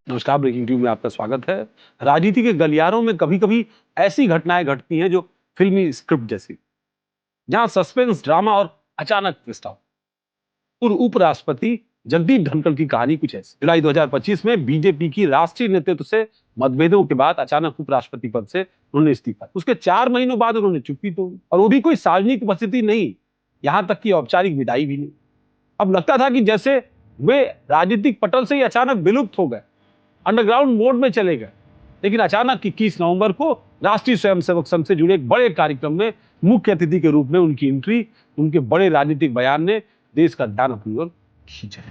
नमस्कार, breaking tube में आपका स्वागत है। राजनीति के गलियारों में कभी-कभी ऐसी घटनाएं घटती हैं जो फिल्मी स्क्रिप्ट जैसी, जहां सस्पेंस, ड्रामा और अचानक ट्विस्ट हो। पूर्व उपराष्ट्रपति जगदीप धनखड़ की कहानी कुछ ऐसी। जुलाई 2025 में बीजेपी की राष्ट्रीय नेतृत्व से मतभेदों के बाद अचानक उपराष्ट्रपति पद से उन्होंने इस्तीफा। उसके 4 महीनों बाद उन्होंने चुप्पी तोड़ी, और वो भी कोई सार्वजनिक उपस्थिति नहीं, यहां तक कि औपचारिक विदाई भी नहीं। अब लगता था कि जैसे वे राजनीतिक पटल से ही अचानक विलुप्त हो गए, अंडरग्राउंड मोड में चले गए। लेकिन अचानक 21 नवंबर को राष्ट्रीय स्वयंसेवक संघ से जुड़े एक बड़े कार्यक्रम में मुख्य अतिथि के रूप में उनकी एंट्री, उनके बड़े राजनीतिक बयान ने देश का ध्यान अपनी ओर खींचा।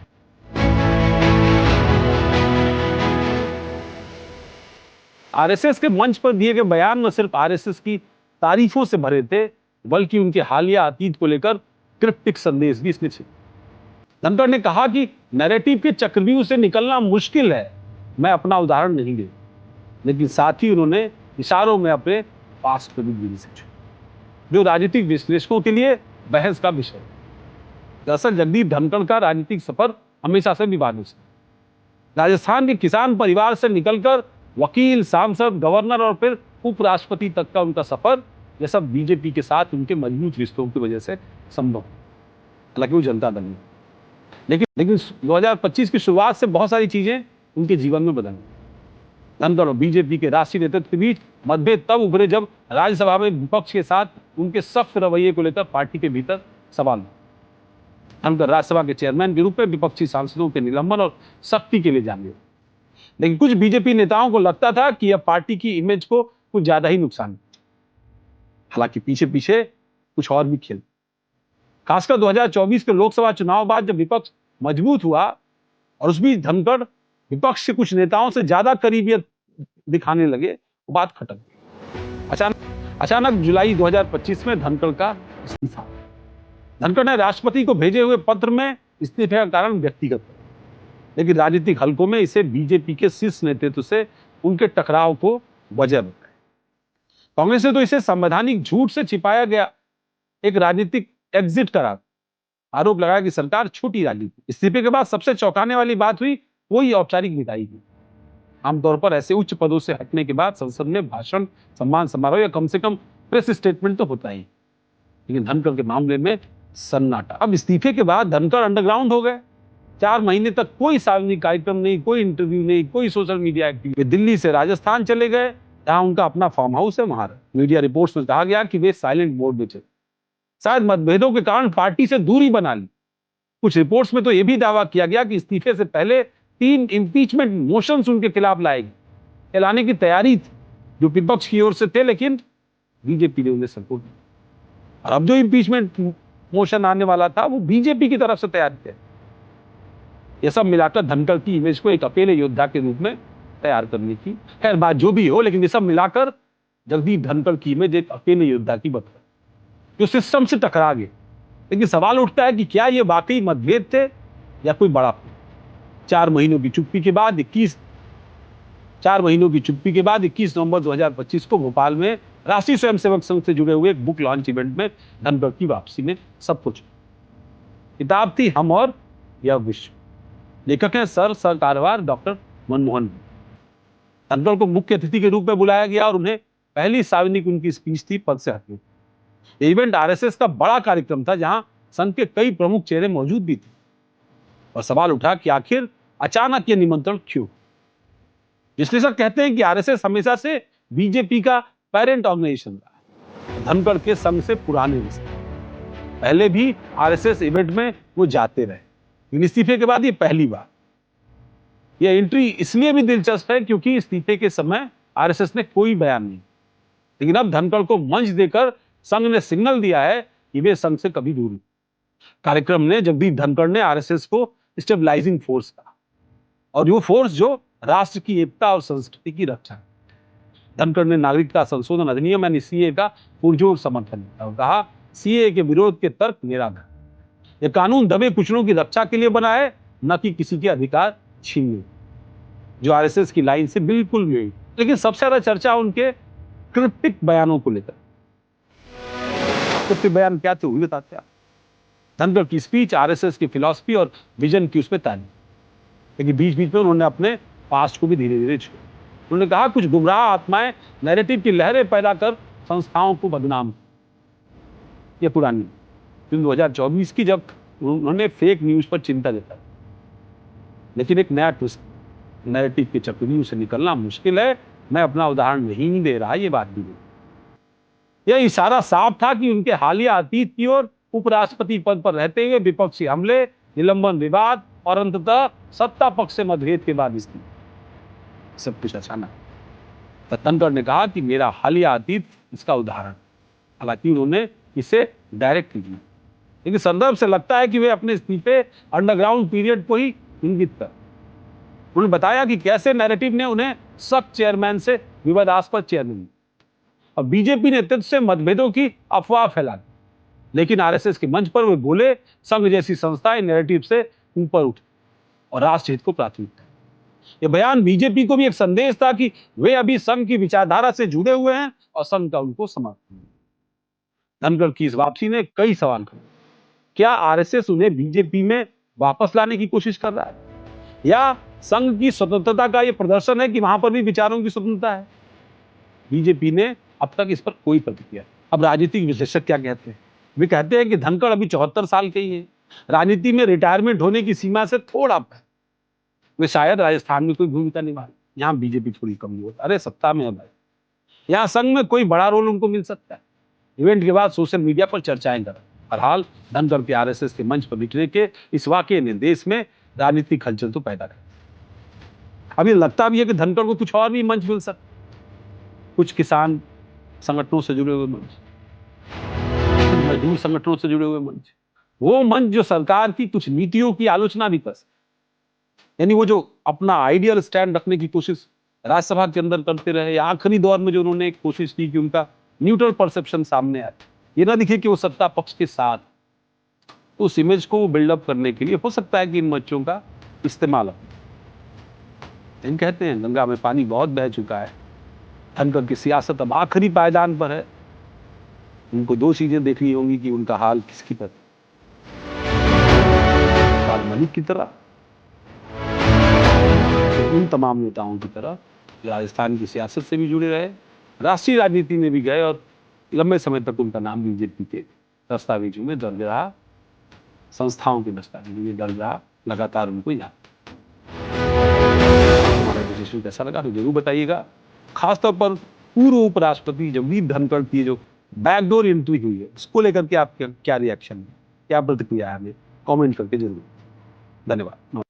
आरएसएस के मंच पर दिए गए बयान न सिर्फ आरएसएस की तारीफों से भरे थे, बल्कि उनके हालिया अतीत को लेकर क्रिप्टिक संदेश भी इसमें थे। धनखड़ ने कहा कि नैरेटिव के चक्रव्यूह से निकलना मुश्किल है, मैं अपना उदाहरण नहीं दे, लेकिन साथ ही उन्होंने इशारों में अपने पास्ट को भी गिरी से छुआ, जो राजनीतिक विश्लेषकों के लिए बहस का विषय है। दरअसल जगदीप धनखड़ का राजनीतिक सफर हमेशा से विवादों से। राजस्थान के किसान परिवार से निकलकर वकील, सांसद, गवर्नर और फिर उपराष्ट्रपति तक का उनका सफर, यह सब बीजेपी के साथ उनके मजबूत रिश्तों की वजह से संभव। हालांकि वो जनता दल नहीं, लेकिन 2025 की शुरुआत से बहुत सारी चीजें उनके जीवन में बदल गई। धनखड़ और बीजेपी के राष्ट्रीय नेतृत्व के बीच मतभेद तब उभरे जब राज्यसभा में विपक्ष के साथ उनके सख्त रवैये को लेकर पार्टी के भीतर सवाल उठे। धनखड़ राज्यसभा के चेयरमैन के रूप में विपक्षी सांसदों के निलंबन और सख्ती के लिए जाने गए। लेकिन कुछ बीजेपी नेताओं को लगता था कि यह पार्टी की इमेज को कुछ ज्यादा ही नुकसान। हालांकि पीछे पीछे कुछ और भी खेल, खासकर 2024 के लोकसभा चुनाव बाद जब विपक्ष मजबूत हुआ और उस बीच धनखड़ विपक्ष के कुछ नेताओं से ज्यादा करीबियत दिखाने लगे, वो बात खटक गई। अचानक जुलाई 2025 में धनखड़ का इस्तीफा। धनखड़ ने राष्ट्रपति को भेजे हुए पत्र में इस्तीफे का कारण व्यक्तिगत, लेकिन राजनीतिक हलकों में इसे बीजेपी के शीर्ष नेतृत्व से उनके टकराव को वजह बताया। कांग्रेस ने तो इसे संवैधानिक झूठ से छिपाया गया एक राजनीतिक एग्जिट करार आरोप लगाया कि सरकार छोटी राजनीति। इस्तीफे के बाद सबसे चौंकाने वाली बात हुई वही औपचारिक विदाई की। आमतौर पर ऐसे उच्च पदों से हटने के बाद संसद में भाषण, सम्मान समारोह या कम से कम प्रेस स्टेटमेंट तो होता ही, लेकिन धनखड़ के मामले में सन्नाटा। अब इस्तीफे के बाद धनखड़ अंडरग्राउंड हो गए। 4 महीने तक कोई सार्वजनिक कार्यक्रम नहीं, कोई इंटरव्यू नहीं, कोई सोशल मीडिया एक्टिविटी। वे दिल्ली से राजस्थान चले गए, जहां उनका अपना फार्म हाउस है, वहां। मीडिया रिपोर्ट्स में कहा गया कि वे साइलेंट मोड में थे, शायद मतभेदों के कारण पार्टी से दूरी बना ली। कुछ रिपोर्ट्स में तो यह भी दावा किया गया कि इस्तीफे से पहले 3 इंपीचमेंट मोशंस उनके खिलाफ लाने की तैयारी थी, जो विपक्ष की ओर से थे, लेकिन बीजेपी ने उन्हें सपोर्ट किया। और अब जो इंपीचमेंट मोशन आने वाला था वो बीजेपी की तरफ से तैयार किया। यह सब मिलाकर धनखड़ की इमेज को एक अकेले योद्धा के रूप में तैयार करने की, खैर बात जो भी हो, लेकिन ये सब मिलाकर जगदीप धनखड़ की इमेज एक अकेले योद्धा की बता, जो सिस्टम से टकरा गए। लेकिन सवाल उठता है कि क्या ये वाकई मतभेद थे या कोई बड़ा? 4 महीनों की चुप्पी के बाद 21 नवंबर 2025 को भोपाल में राष्ट्रीय स्वयंसेवक संघ से जुड़े हुए एक बुक लॉन्च इवेंट में धनखड़ की वापसी में सब कुछ। किताब थी हम और यह विश्व। लेखक हैं सर कारवार डॉक्टर मनमोहन। धनखड़ को मुख्य अतिथि के रूप में बुलाया गया और उन्हें पहली सार्वजनिक उनकी स्पीच थी पद से हटने। यह इवेंट आरएसएस का बड़ा कार्यक्रम था, जहां संघ के कई प्रमुख चेहरे मौजूद भी थे, और सवाल उठा कि आखिर अचानक यह निमंत्रण क्यों? विश्लेषक कहते हैं कि आरएसएस हमेशा से बीजेपी का पेरेंट ऑर्गेनाइजेशन रहा। धनखड़ के संघ से पुराने रिश्ते, पहले भी आरएसएस इवेंट में वो जाते रहे, लेकिन इस्तीफे के बाद ये पहली बार। यह एंट्री इसलिए भी दिलचस्प है क्योंकि इस्तीफे के समय आरएसएस ने कोई बयान नहीं, लेकिन अब धनखड़ को मंच देकर संघ ने सिग्नल दिया है कि वे संघ से कभी दूर नहीं। कार्यक्रम ने जगदीप धनखड़ ने आरएसएस को स्टेबलाइजिंग फोर्स कहा, और वो फोर्स जो राष्ट्र की एकता और संस्कृति की रक्षा। धनखड़ ने नागरिकता संशोधन अधिनियम यानी सीए का पुरजोर समर्थन किया और कहा सीए के विरोध के तर्क निराधार। यह कानून दबे कुचलों की रक्षा के लिए बना है, न कि किसी के अधिकार छीनने, जो आरएसएस की लाइन से बिल्कुल नहीं। लेकिन सबसे ज्यादा चर्चा उनके क्रिप्टिक बयानों को लेकर। क्रिप्टिक बयान क्या थे, वो बताते हैं। धनखड़ की स्पीच आरएसएस की फिलॉसफी और विजन की उसमें तारीफ, लेकिन बीच बीच में उन्होंने अपने पास्ट को भी धीरे धीरे छोड़। उन्होंने कहा कुछ गुमराह आत्माएं नैरेटिव की लहरें पैदा कर संस्थाओं को बदनाम। ये पुरानी 2024 की, जब उन्होंने फेक न्यूज पर चिंता जताई। लेकिन एक नया ट्विस्ट, नैरेटिव के चक्रव्यूह से निकलना मुश्किल है। मैं अपना उदाहरण नहीं दे रहा, ये बात भी नहीं। यह इशारा साफ था कि उनके हालिया अतीत की ओर उपराष्ट्रपति पद पर रहते हुए विपक्षी हमले, निलंबन विवाद और अंततः सत्ता पक्ष से मतभेद के बाद स्थिति सब कुछ अचानक। धनखड़ ने कहा कि मेरा हालिया अतीत इसका उदाहरण। हालांकि उन्होंने इसे डायरेक्ट नहीं, लेकिन संदर्भ से लगता है कि वे अपने इस्तीफे अंडरग्राउंड पीरियड को ही इंगित कर। उन्होंने बताया कि कैसे नैरेटिव ने उन्हें सख्त चेयरमैन से विवादास्पद चेयरमैन और बीजेपी नेतृत्व से मतभेदों की अफवाह फैला दी। लेकिन आरएसएस के मंच पर वे बोले, संघ जैसी संस्थाएं नैरेटिव से ऊपर उठ और राष्ट्र हित को प्राथमिकता। यह बयान बीजेपी को भी एक संदेश था कि वे अभी संघ की विचारधारा से जुड़े हुए हैं और संघ का उनको समर्थन है। धनखड़ की इस वापसी ने कई सवाल खड़े। क्या आरएसएस उन्हें बीजेपी में वापस लाने की कोशिश कर रहा है, या संघ की स्वतंत्रता का यह प्रदर्शन है कि वहां पर भी विचारों की स्वतंत्रता है? बीजेपी ने अब तक इस पर कोई प्रतिक्रिया। अब राजनीतिक विश्लेषक क्या कहते हैं? वे कहते हैं कि धनखड़ अभी 74 साल के ही है, राजनीति में रिटायरमेंट होने की सीमा से थोड़ा पर। वे शायद राजस्थान में कोई भूमिका निभा, यहाँ बीजेपी थोड़ी कमजोर, अरे सत्ता में है भाई, यहाँ संघ में कोई बड़ा रोल उनको मिल सकता है। इवेंट के बाद सोशल मीडिया पर चर्चाएं कर। बहरहाल धनखड़ के आरएसएस के मंच पर बिखरे के इस वाकये ने देश में राजनीतिक हलचल तो पैदा कर। अभी लगता भी है कि धनखड़ को कुछ और भी मंच मिल सकता, कुछ किसान संगठनों से जुड़े हुए मंच, मजदूर संगठनों से जुड़े हुए मंच, वो मंच जो सरकार की कुछ नीतियों की आलोचना भी कर सकते। यानी वो जो अपना आइडियल स्टैंड रखने की कोशिश राज्यसभा के अंदर करते रहे, आखिरी दौर में जो उन्होंने एक कोशिश की कि उनका न्यूट्रल परसेप्शन सामने आए, ये ना दिखे कि वो सत्ता पक्ष के साथ। तो उस इमेज को बिल्डअप करने के लिए हो सकता है कि इन मंचों का इस्तेमाल हो। इन कहते हैं गंगा में पानी बहुत बह चुका है, धनखड़ की सियासत अब आखिरी पायदान पर है। उनको दो चीजें देखनी होंगी कि उनका हाल किसकी तरह, मलिक की तरह, उन तमाम नेताओं की तरह जो राजस्थान की सियासत से भी जुड़े रहे, राष्ट्रीय राजनीति में भी गए और लंबे समय तक उनका नाम बीजेपी के दस्तावेजों में दर्ज रहा, संस्थाओं के दस्तावेजों में दर्ज रहा, लगातार उनको याद। हमारा विश्लेषण कैसा लगा तो जरूर बताइएगा। खासतौर पर पूर्व उपराष्ट्रपति जगदीप धनखड़ की जो बैकडोर एंट्री हुई है, उसको लेकर के आपका क्या रिएक्शन है, क्या प्रतिक्रिया है, हमें कमेंट करके जरूर। धन्यवाद।